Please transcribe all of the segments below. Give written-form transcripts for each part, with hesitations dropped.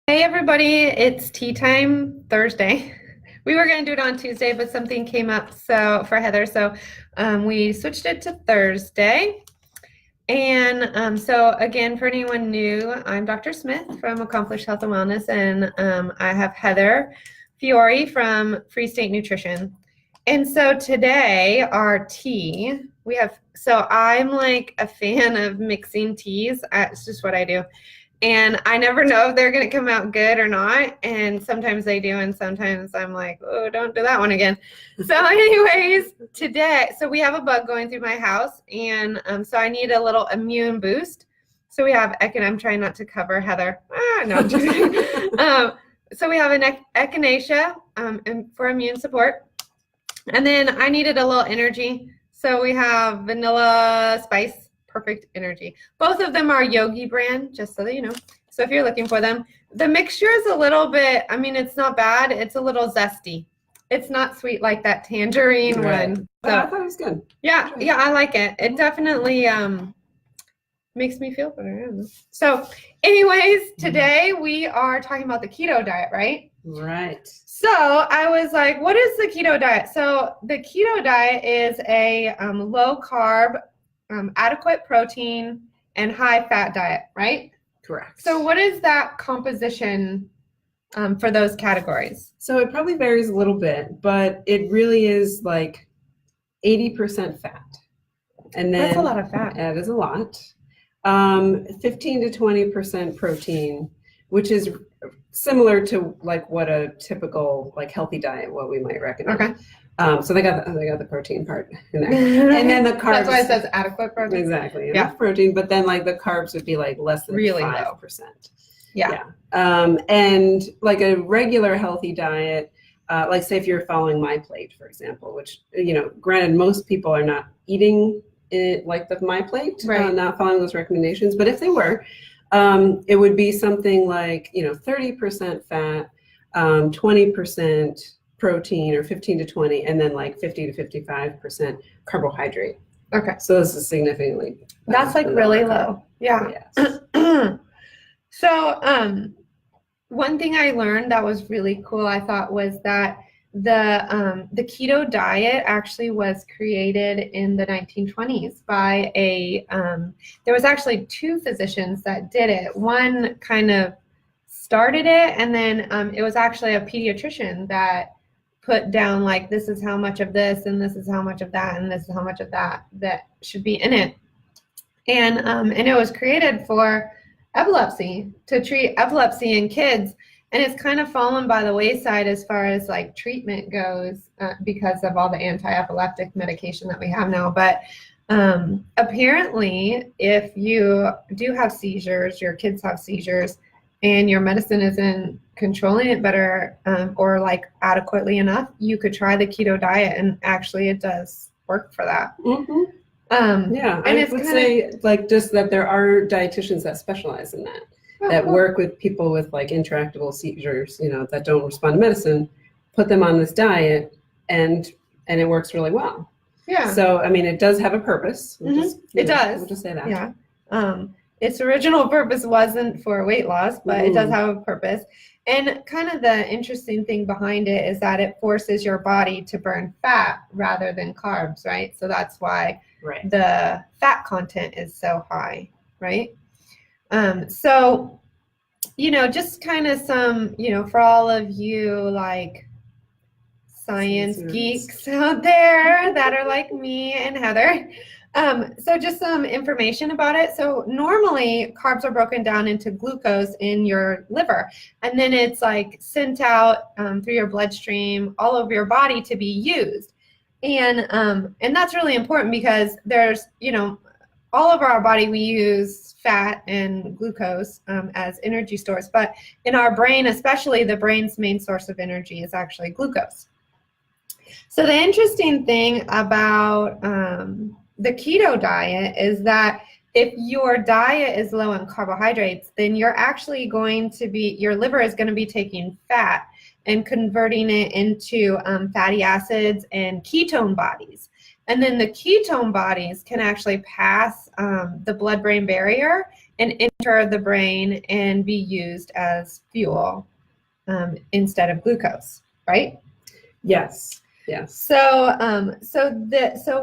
Hey everybody, it's tea time Thursday. We were going to do it on Tuesday, but something came up for Heather, so we switched it to Thursday. And so again, for anyone new, I'm Dr. Smith from Accomplished Health and Wellness, and I have Heather Fiore from Free State Nutrition. And so today, our tea, so I'm like a fan of mixing teas. It's just what I do. And I never know if they're going to come out good or not. And sometimes they do. And sometimes I'm like, oh, don't do that one again. So anyways, today, so we have a bug going through my house. And so I need a little immune boost. So we have, I'm trying not to cover Heather. No, I'm just kidding. So we have an echinacea and for immune support. And then I needed a little energy. So we have vanilla spice. Perfect energy. Both of them are Yogi brand, just so that you know. So if you're looking for them, the mixture is a little bit, it's not bad. It's a little zesty. It's not sweet like that tangerine one. But I thought it was good. Yeah, I like it. It definitely makes me feel better. So anyways, today we are talking about the keto diet, right? Right. So I was like, what is the keto diet? So the keto diet is a low carb, adequate protein, and high fat diet, right? Correct. So what is that composition for those categories? So it probably varies a little bit, but it really is like 80% fat. And then that's a lot of fat. That is a lot. 15 to 20% protein, which is similar to like what a typical like healthy diet, what we might recommend. Okay. So they got the protein part in there, and then the carbs. That's why it says adequate protein. Exactly, enough protein, but then like the carbs would be like less than really 5%. Yeah. And like a regular healthy diet, like say if you're following My Plate, for example, which granted most people are not eating it like the My Plate, right. Not following those recommendations, but if they were, it would be something like 30% fat, 20% protein, or 15 to 20, and then like 50 to 55% carbohydrate. Okay. So this is significantly. That's like really low. Yeah. Yes. So one thing I learned that was really cool, I thought, was that the keto diet actually was created in the 1920s by there was actually two physicians that did it. One kind of started it, and then it was actually a pediatrician that put down like, this is how much of this, and this is how much of that, and this is how much of that should be in it. And it was created for epilepsy, to treat epilepsy in kids. And it's kind of fallen by the wayside as far as like treatment goes because of all the anti-epileptic medication that we have now. But apparently, if you do have seizures, your kids have seizures, and your medicine isn't controlling it better or like adequately enough, you could try the keto diet, and actually it does work for that. Mm-hmm. Yeah, and I would say like just that there are dietitians that specialize in that, that work with people with like intractable seizures, that don't respond to medicine, put them on this diet, and it works really well. Yeah. So it does have a purpose. It does. We'll just say that. Yeah. Its original purpose wasn't for weight loss, but it does have a purpose. And kind of the interesting thing behind it is that it forces your body to burn fat rather than carbs, right? So that's why the fat content is so high, right? So, just kind of some, for all of you like science geeks out there that are like me and Heather. So just some information about it. So normally carbs are broken down into glucose in your liver, and then it's like sent out through your bloodstream all over your body to be used. And that's really important because there's, all over our body we use fat and glucose as energy stores, but in our brain, especially the brain's main source of energy is actually glucose. So the interesting thing about the keto diet is that if your diet is low in carbohydrates, then you're actually your liver is going to be taking fat and converting it into fatty acids and ketone bodies. And then the ketone bodies can actually pass the blood-brain barrier and enter enter the brain and be used as fuel instead of glucose, right? Yes. Yes. So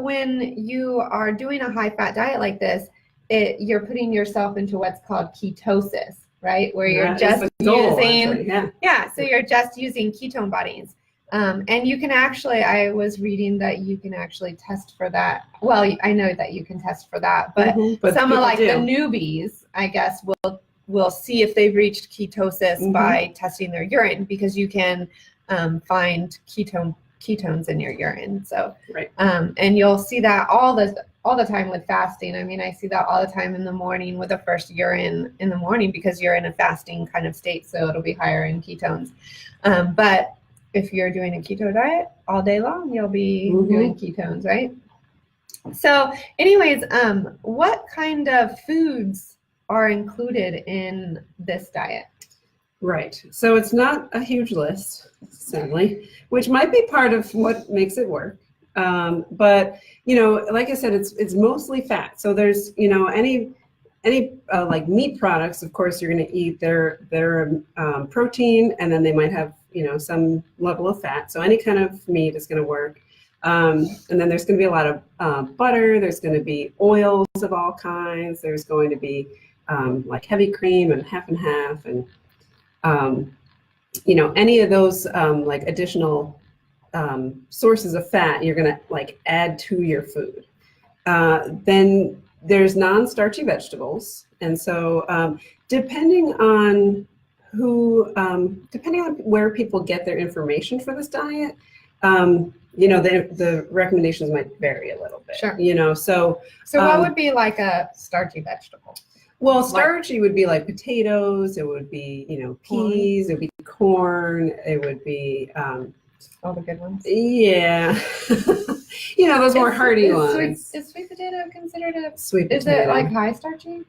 when you are doing a high-fat diet like this, you're putting yourself into what's called ketosis, right? Where you're just using, so you're just using ketone bodies. And you can actually, I was reading that you can actually test for that. Well, I know that you can test for that, but some of like the newbies, I guess, will see if they've reached ketosis by testing their urine, because you can find ketones in your urine. So, and you'll see that all the time with fasting. I mean, I see that all the time in the morning with the first urine in the morning, because you're in a fasting kind of state, so it'll be higher in ketones. But if you're doing a keto diet all day long, you'll be doing ketones, right? So anyways, what kind of foods are included in this diet? Right. So it's not a huge list, sadly, which might be part of what makes it work. But, like I said, it's mostly fat. So there's, any like meat products, of course, you're going to eat their protein, and then they might have, some level of fat. So any kind of meat is going to work. And then there's going to be a lot of butter. There's going to be oils of all kinds. There's going to be like heavy cream and half, and any of those like additional sources of fat, you're going to like add to your food. Then there's non-starchy vegetables. And so depending on where people get their information for this diet, the recommendations might vary a little bit. Sure. So what would be like a starchy vegetable? Well, starchy would be like potatoes. It would be, peas. It would be corn. It would be all the good ones. Yeah. Those more hearty ones. Is sweet potato considered a sweet potato? Is it like high starchy?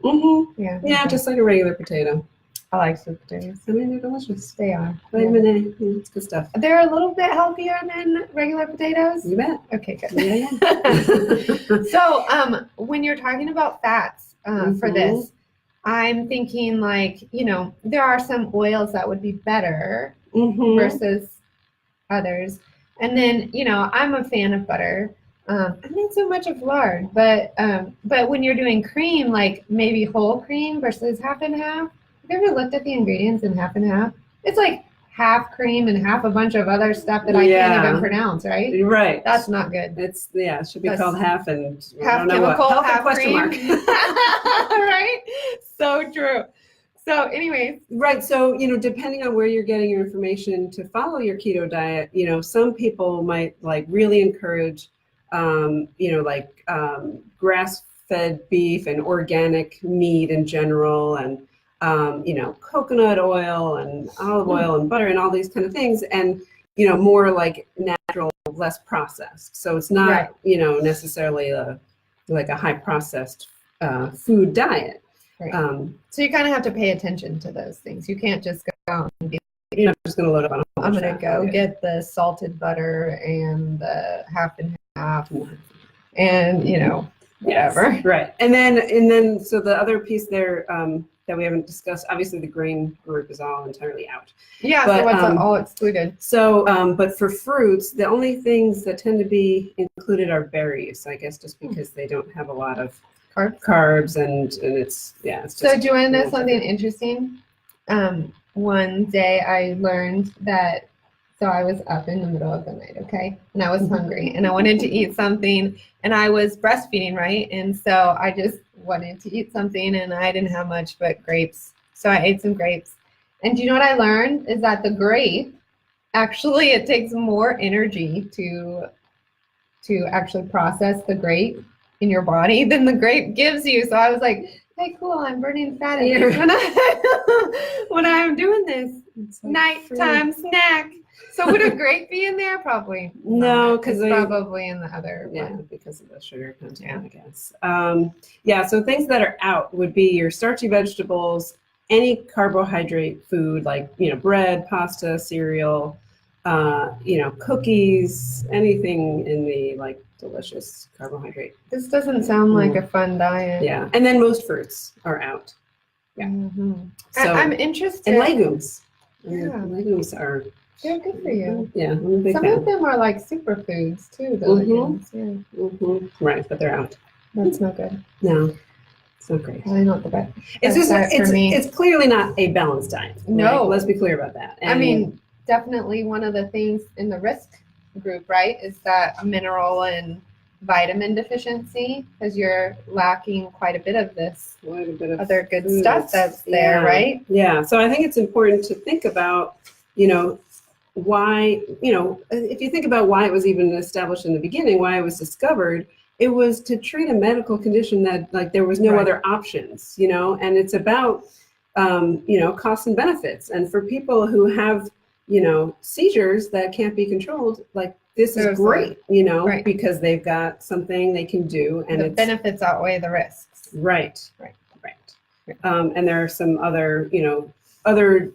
Yeah. Yeah, just like a regular potato. I like sweet potatoes. I mean, they're delicious. They are. Vitamin A. Yeah, it's good stuff. They're a little bit healthier than regular potatoes. You bet. Okay, good. Yeah. So, when you're talking about fats for this, I'm thinking like, there are some oils that would be better versus others. And then, I'm a fan of butter. I'm not so much of lard, but when you're doing cream, like maybe whole cream versus half and half. Have you ever looked at the ingredients in half and half? It's like half cream and half a bunch of other stuff that I can't even pronounce, right? Right. That's not good. It should be called half and half chemical, half question mark. Right? So true. So anyways. Right. So, depending on where you're getting your information to follow your keto diet, some people might like really encourage, grass-fed beef and organic meat in general, and coconut oil and olive oil and butter and all these kind of things, and more like natural, less processed. So it's not necessarily like a high processed food diet. Right. So you kind of have to pay attention to those things. You can't just go and be You're not just going to load up on a I'm going to go get the salted butter and the half and half and, whatever. Yes, right. And then so the other piece there that we haven't discussed, obviously the grain group is all entirely out. Yeah, but, so what's all excluded? So, but for fruits, the only things that tend to be included are berries, I guess, just because they don't have a lot of carbs and it's just. So do you want to know something interesting? One day I learned that, so I was up in the middle of the night, okay? And I was hungry and I wanted to eat something, and I was breastfeeding, right? And so I just wanted to eat something, and I didn't have much but grapes. So I ate some grapes. And do you know what I learned? Is that the grape, actually it takes more energy to actually process the grape in your body than the grape gives you. So I was like, hey, cool, I'm burning fat in here when I'm doing this nighttime snack. So would a grape be in there? Probably no, because it's probably in the other one. Because of the sugar content, I guess. So things that are out would be your starchy vegetables, any carbohydrate food like bread, pasta, cereal, cookies, anything in the like delicious carbohydrate. This doesn't sound like a fun diet. Yeah, and then most fruits are out. Yeah. Mm-hmm. So I'm interested. And legumes. Yeah. Legumes are. They're good for you. Yeah, I'm a big Some fan. of them are like superfoods too, the legumes. Yeah. Right, but they're out. That's not good. No, it's not great. Probably not the best. It's clearly not a balanced diet. No. Right? Let's be clear about that. I mean, definitely one of the things in the risk group, right, is that mineral and vitamin deficiency, because you're lacking quite a bit of this other good stuff that's there, right? Yeah. So I think it's important to think about, why, if you think about why it was even established in the beginning, why it was discovered, it was to treat a medical condition that there was no other options, and it's about, costs and benefits. And for people who have, seizures that can't be controlled, this is great, because they've got something they can do, and the benefits outweigh the risks. Right. And there are some other, other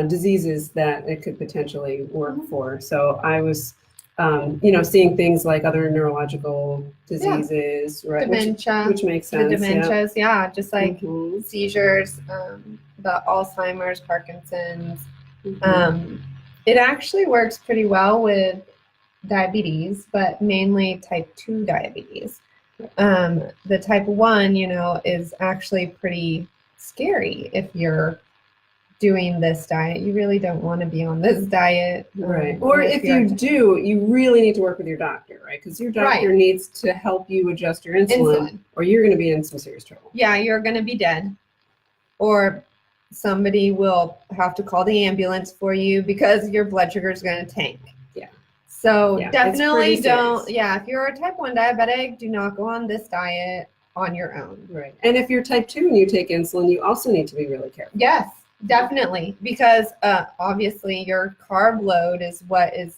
diseases that it could potentially work for. So I was, seeing things like other neurological diseases, right? Dementia, which makes sense. The dementias, just like seizures, the Alzheimer's, Parkinson's. It actually works pretty well with diabetes, but mainly type 2 diabetes. The type 1, is actually pretty scary if you're doing this diet. You really don't want to be on this diet. Right. Or if you do, you really need to work with your doctor, right? Because your doctor needs to help you adjust your insulin, or you're going to be in some serious trouble. Yeah, you're going to be dead. Or somebody will have to call the ambulance for you because your blood sugar is going to tank. Yeah. So definitely don't, if you're a type 1 diabetic, do not go on this diet on your own. Right. And if you're type 2 and you take insulin, you also need to be really careful. Yes, definitely. Because obviously your carb load is what is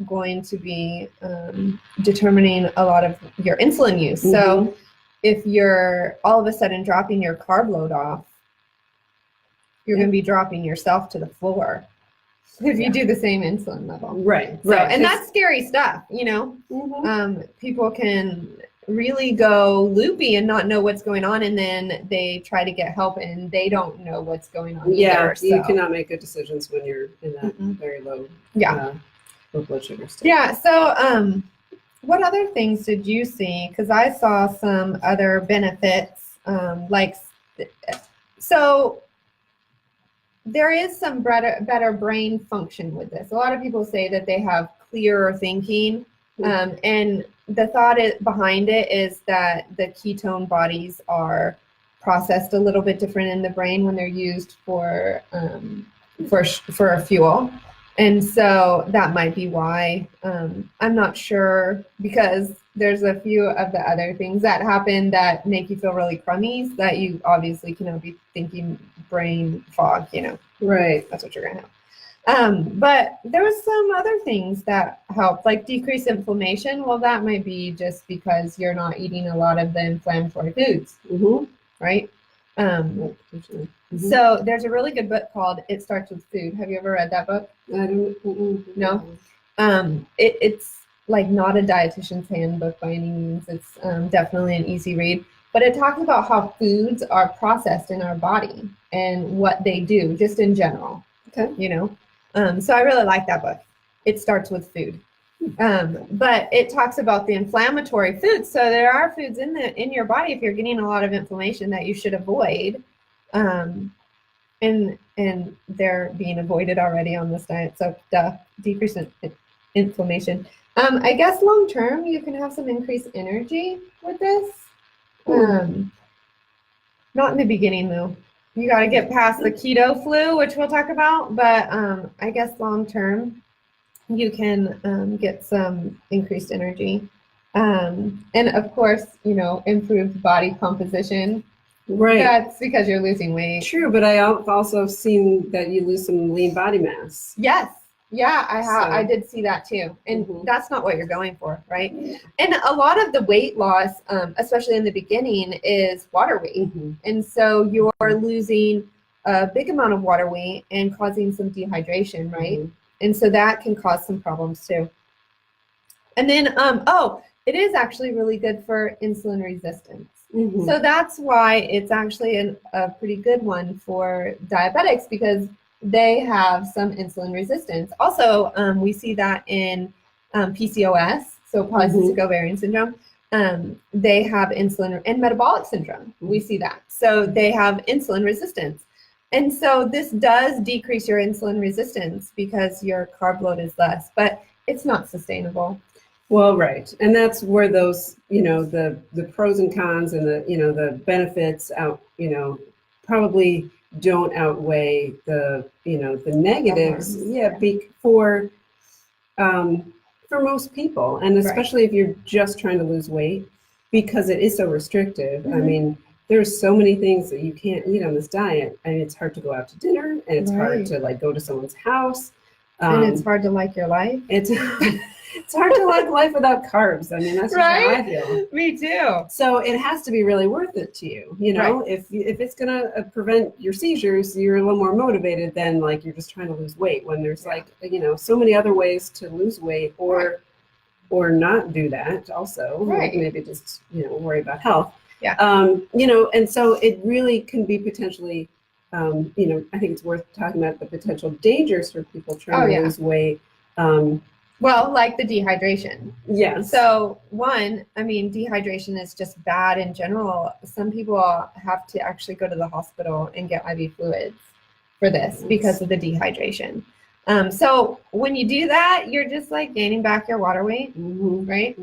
going to be determining a lot of your insulin use. So if you're all of a sudden dropping your carb load off, you're going to be dropping yourself to the floor if you do the same insulin level. Right. So, and that's scary stuff, people can really go loopy and not know what's going on, and then they try to get help and they don't know what's going on either. You cannot make good decisions when you're in that very low low blood sugar state. Yeah. So what other things did you see? Because I saw some other benefits, so there is some better brain function with this. A lot of people say that they have clearer thinking, and the thought behind it is that the ketone bodies are processed a little bit different in the brain when they're used for a fuel, and so that might be why. I'm not sure, because there's a few of the other things that happen that make you feel really crummy that you obviously cannot be thinking brain fog, Right. That's what you're gonna have. But there was some other things that helped, like decrease inflammation. Well, that might be just because you're not eating a lot of the inflammatory foods, right? So there's a really good book called It Starts With Food. Have you ever read that book? I don't. No. It's like not a dietitian's handbook by any means. It's definitely an easy read. But it talks about how foods are processed in our body and what they do, just in general. Okay. So I really like that book. It Starts With Food. But it talks about the inflammatory foods. So there are foods in your body, if you're getting a lot of inflammation, that you should avoid. And they're being avoided already on this diet. So decrease in inflammation. I guess long term you can have some increased energy with this. Not in the beginning though. You got to get past the keto flu, which we'll talk about. But I guess long term you can get some increased energy. And of course, improved body composition. Right. That's because you're losing weight. True, but I've also seen that you lose some lean body mass. Yes. Yeah, I have. I did see that too. And that's not what you're going for, right? And a lot of the weight loss, especially in the beginning, is water weight. And so you're losing a big amount of water weight and causing some dehydration, right? And so that can cause some problems too. And then, it is actually really good for insulin resistance. So that's why it's actually a pretty good one for diabetics, because they have some insulin resistance. Also, we see that in PCOS, so polycystic ovarian syndrome. They have insulin, and metabolic syndrome. We see that. So they have insulin resistance. And so this does decrease your insulin resistance because your carb load is less, but it's not sustainable. Well, right. And that's where those, the pros and cons and the benefits probably don't outweigh the negatives. For most people, and especially if you're just trying to lose weight, because it is so restrictive. I mean, there's so many things that you can't eat on this diet, and it's hard to go out to dinner, and it's hard to go to someone's house. And it's hard to like your life. It's hard to like life without carbs. I mean, that's just how I feel. Me too. So it has to be really worth it to you. If it's gonna prevent your seizures, you're a little more motivated than you're just trying to lose weight, when there's so many other ways to lose weight or not do that. Also, maybe just worry about health. And so it really can be potentially. I think it's worth talking about the potential dangers for people trying to lose weight. Well, like the dehydration. Yes. So dehydration is just bad in general. Some people have to actually go to the hospital and get IV fluids for this because of the dehydration. So when you do that, you're just gaining back your water weight, right?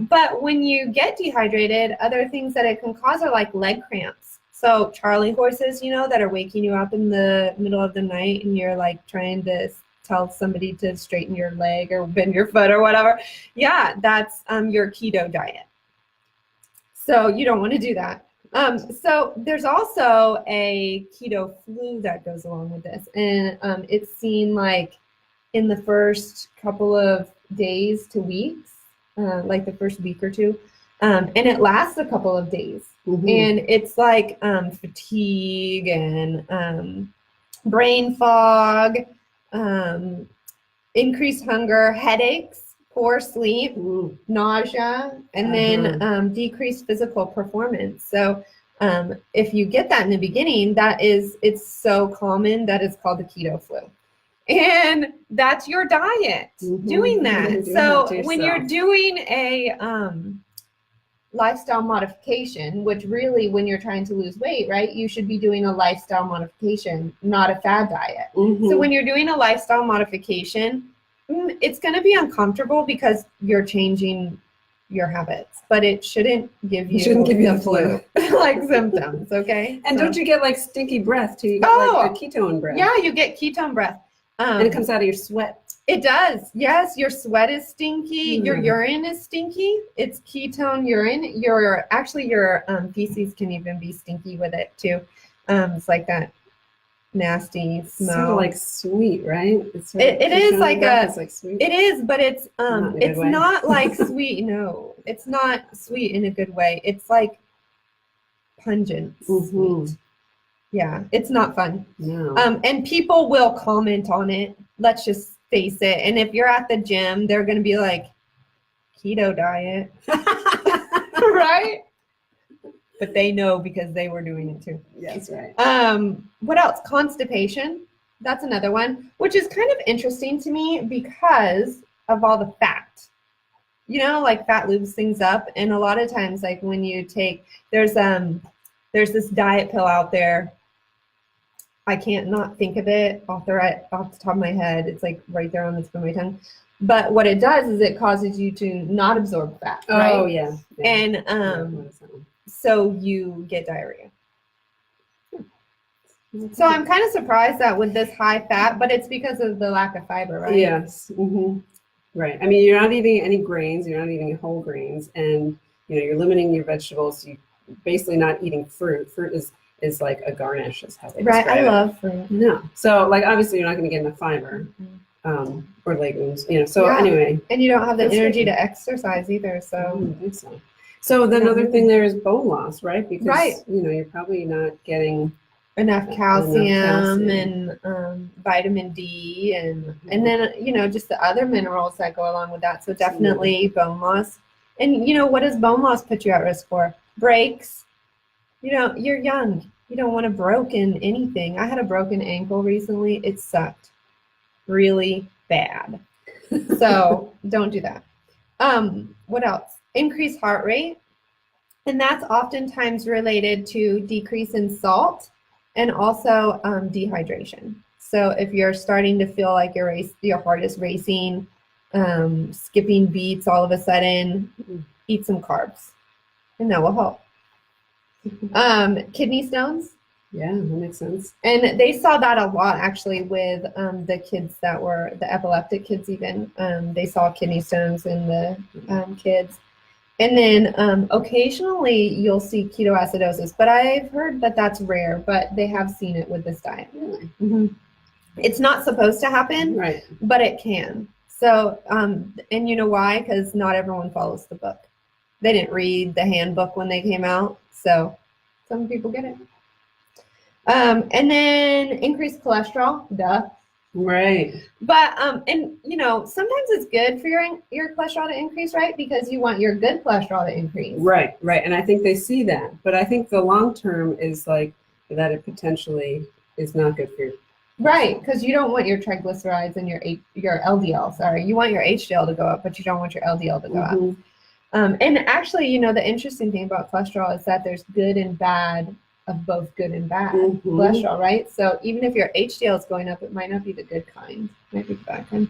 But when you get dehydrated, other things that it can cause are leg cramps. So Charlie horses, that are waking you up in the middle of the night, and you're trying to tell somebody to straighten your leg or bend your foot or whatever. Yeah, that's your keto diet. So you don't want to do that. So there's also a keto flu that goes along with this. And it's seen in the first couple of days to weeks, the first week or two. And it lasts a couple of days. And it's fatigue and brain fog, increased hunger, headaches, poor sleep, nausea, and then decreased physical performance. So if you get that in the beginning, it's so common that it's called the keto flu. And that's your diet doing that. So when you're doing a lifestyle modification, which really, when you're trying to lose weight, right, you should be doing a lifestyle modification, not a fad diet. So when you're doing a lifestyle modification, it's going to be uncomfortable because you're changing your habits, but it shouldn't give you the flu symptoms. Okay. And don't you get stinky breath too? You get a ketone breath. Yeah, you get ketone breath. And it comes out of your sweat. It does. Yes, your sweat is stinky. Your urine is stinky. It's ketone urine. Your feces can even be stinky with it too. It's that nasty smell. Sort of sweet, right? It is sweet. It is, but it's not sweet. No, it's not sweet in a good way. It's pungent sweet. Yeah, it's not fun. No. And people will comment on it. Let's just face it. And if you're at the gym, they're going to be keto diet, right? But they know because they were doing it too. Yes, right. What else? Constipation. That's another one, which is kind of interesting to me because of all the fat. Fat lubes things up. And a lot of times, when you take, there's this diet pill out there. I can't not think of it off the top of my head. It's right there on the tip of my tongue. But what it does is it causes you to not absorb fat, right? Oh, yeah. And so you get diarrhea. So I'm kind of surprised that with this high fat, but it's because of the lack of fiber, right? Yes. Right. I mean, you're not eating any grains. You're not eating whole grains. And, you're limiting your vegetables. You're basically not eating fruit. Fruit is a garnish, is how they describe it. Right, I love fruit. No. So, obviously you're not going to get enough fiber or legumes, anyway. And you don't have the energy to exercise either, so. I don't think so. So the other thing there is bone loss, right? Because, you're probably not getting enough calcium and vitamin D and then, just the other minerals that go along with that. So definitely bone loss. And, what does bone loss put you at risk for? breaks. You're young. You don't want to broken anything. I had a broken ankle recently. It sucked really bad. So don't do that. What else? Increased heart rate. And that's oftentimes related to decrease in salt and also dehydration. So if you're starting to feel like your heart is racing, skipping beats all of a sudden, eat some carbs, and that will help. Kidney stones. Yeah, that makes sense. And they saw that a lot actually with the kids that were the epileptic kids even. They saw kidney stones in the kids. And then occasionally you'll see ketoacidosis, but I've heard that that's rare, but they have seen it with this diet. Really? Mm-hmm. It's not supposed to happen, right? But it can. So, and you know why? Because not everyone follows the book. They didn't read the handbook when they came out, so some people get it. And then increased cholesterol, duh. Right. But and sometimes it's good for your cholesterol to increase, right? Because you want your good cholesterol to increase. Right. And I think they see that, but I think the long term is like that it potentially is not good for you. Right, because you don't want your triglycerides and your LDL. Sorry, you want your HDL to go up, but you don't want your LDL to go up. And actually, the interesting thing about cholesterol is that there's good and bad of both good and bad cholesterol, right? So even if your HDL is going up, it might not be the good kind, it might be the bad kind.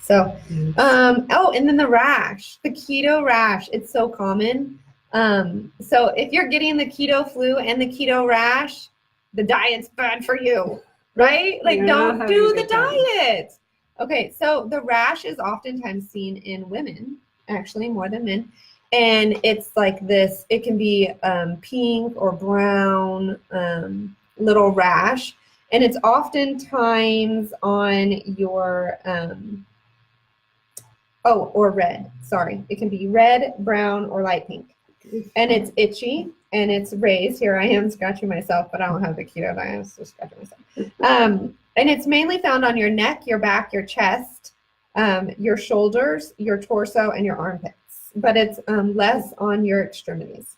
So, and then the rash, the keto rash, it's so common. So if you're getting the keto flu and the keto rash, the diet's bad for you, right? Like, don't do the diet. Okay, so the rash is oftentimes seen in women, actually more than men. And it's like this, it can be pink or brown little rash. And it's oftentimes on your, or red, sorry. It can be red, brown, or light pink. And it's itchy and it's raised. Here I am scratching myself, but I don't have the keto diet, I'm still scratching myself. And it's mainly found on your neck, your back, your chest, your shoulders, your torso, and your armpits. But it's less on your extremities.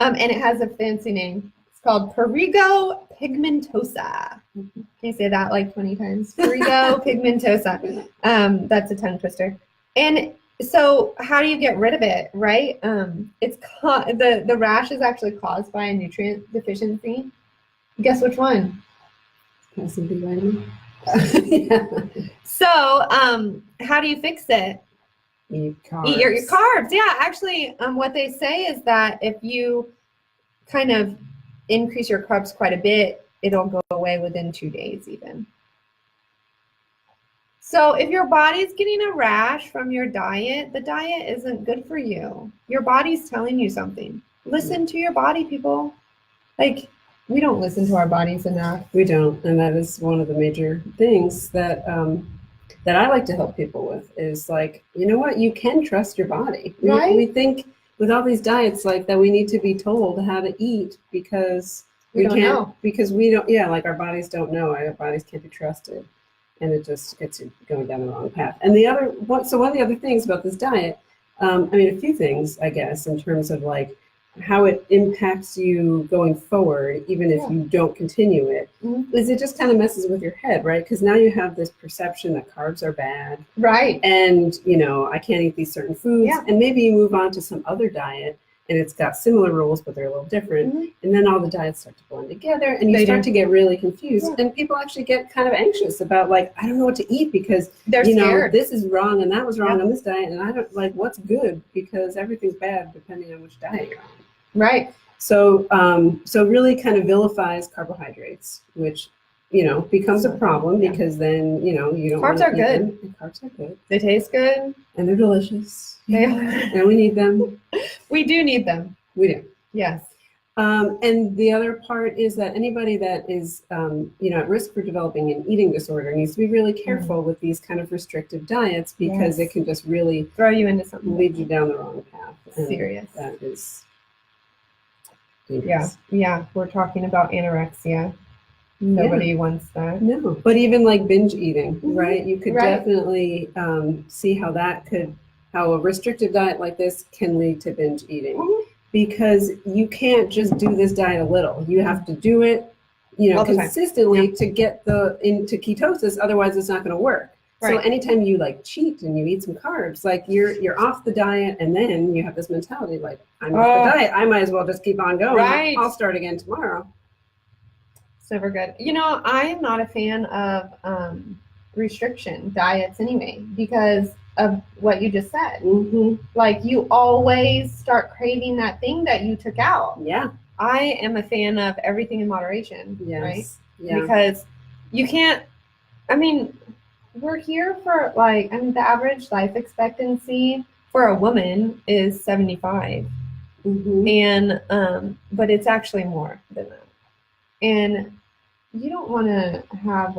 And it has a fancy name. It's called prurigo pigmentosa. Can you say that like 20 times? Prurigo pigmentosa. That's a tongue twister. And so how do you get rid of it, right? It's the rash is actually caused by a nutrient deficiency. Guess which one? Some B vitamin. Yeah. So how do you fix it? Eat carbs. Eat your carbs. Yeah, actually, what they say is that if you kind of increase your carbs quite a bit, it'll go away within 2 days even. So if your body's getting a rash from your diet, the diet isn't good for you. Your body's telling you something. Listen to your body, people. Like, we don't listen to our bodies enough. We don't, and that is one of the major things that that I like to help people with is like, you know what, you can trust your body. Right? We think with all these diets like that we need to be told how to eat because we can't know. Because we don't, like our bodies don't know. Our bodies can't be trusted. And it just gets you going down the wrong path. And one of the other things about this diet, a few things, I guess, in terms of like how it impacts you going forward, even if you don't continue it, is it just kind of messes with your head, right? Because now you have this perception that carbs are bad. Right. And, I can't eat these certain foods. Yeah. And maybe you move on to some other diet and it's got similar rules, but they're a little different. And then all the diets start to blend together and you start to get really confused. Yeah. And people actually get kind of anxious about like, I don't know what to eat because, they're scared. This is wrong and that was wrong on this diet. And I don't like what's good because everything's bad depending on which diet you're on. Right. So really kind of vilifies carbohydrates, which, becomes a problem because then, you don't carbs are good. Carbs are good. They taste good. And they're delicious. They are. And we need them. We do need them. We do. Yes. And the other part is that anybody that is, at risk for developing an eating disorder needs to be really careful with these kind of restrictive diets because it can just really throw you into something. Lead you down the wrong path. Serious. That is dangerous. Yeah. We're talking about anorexia. Nobody wants that. No. But even like binge eating, right? You could definitely see how that could how a restrictive diet like this can lead to binge eating, because you can't just do this diet a little. You have to do it, consistently to get into ketosis. Otherwise, it's not going to work. Right. So anytime you like cheat and you eat some carbs, like you're off the diet, and then you have this mentality like, I'm off the diet, I might as well just keep on going. Right. I'll start again tomorrow. It's never good. I am not a fan of restriction diets anyway, because of what you just said. Like, you always start craving that thing that you took out. Yeah. I am a fan of everything in moderation. Yes. Right? Yeah. Because you can't, we're here for the average life expectancy for a woman is 75. And, but it's actually more than that. And you don't want to have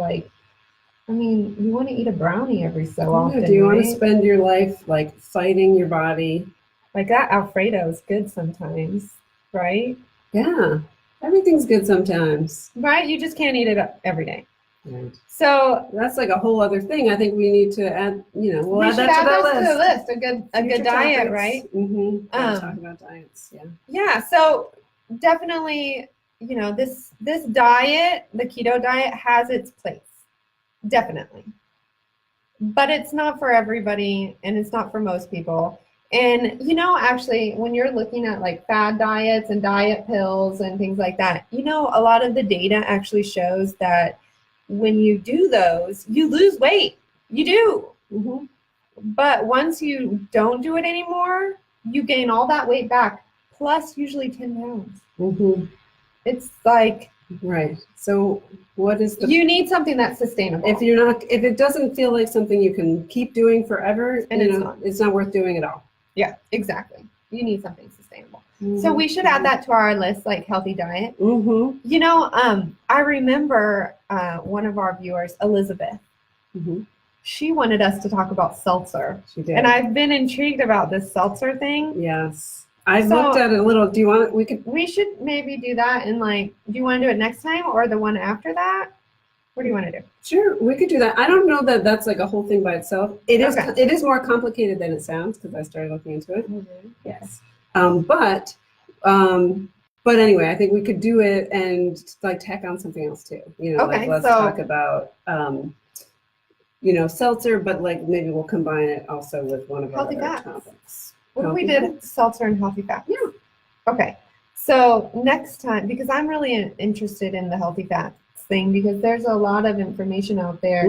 you want to eat a brownie every so often. Do you want to spend your life fighting your body? Like that Alfredo is good sometimes, right? Yeah. Everything's good sometimes. Right? You just can't eat it every day. Right. So that's a whole other thing. I think we need to add, we'll add that to the list. A good diet, topics. Right? Talk about diets. Yeah. Yeah. So definitely, this diet, the keto diet, has its place. Definitely. But it's not for everybody, and it's not for most people. And, actually, when you're looking at fad diets and diet pills and things like that, a lot of the data actually shows that when you do those, you lose weight. You do. But once you don't do it anymore, you gain all that weight back, plus usually 10 pounds. It's right. So what is you need something that's sustainable. If it doesn't feel like something you can keep doing forever, and it's not worth doing at all. Yeah, exactly. You need something sustainable. So we should add that to our list, healthy diet. I remember one of our viewers, Elizabeth. She wanted us to talk about seltzer. She did. And I've been intrigued about this seltzer thing. Yes. I've looked at it a little. Do you want? We should maybe do that, and do you want to do it next time or the one after that? What do you want to do? Sure, we could do that. I don't know that that's a whole thing by itself. It is. Okay. It is more complicated than it sounds, because I started looking into it. Yes. But anyway, I think we could do it and tack on something else too. Let's talk about seltzer, but maybe we'll combine it also with one of our other topics. What if we did seltzer and healthy fats? Yeah. Okay. So next time, because I'm really interested in the healthy fats thing, because there's a lot of information out there,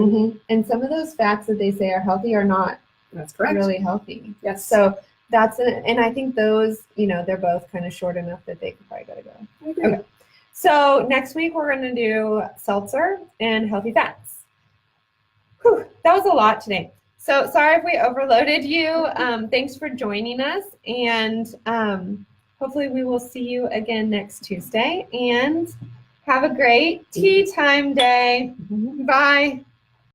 and some of those fats that they say are healthy are not. That's correct. Really healthy. Yes. So that's it. And I think those, they're both kind of short enough that they could probably go to go. Okay. So next week we're going to do seltzer and healthy fats. Whew, that was a lot today. So sorry if we overloaded you. Thanks for joining us, and hopefully we will see you again next Tuesday, and have a great tea time day. Bye.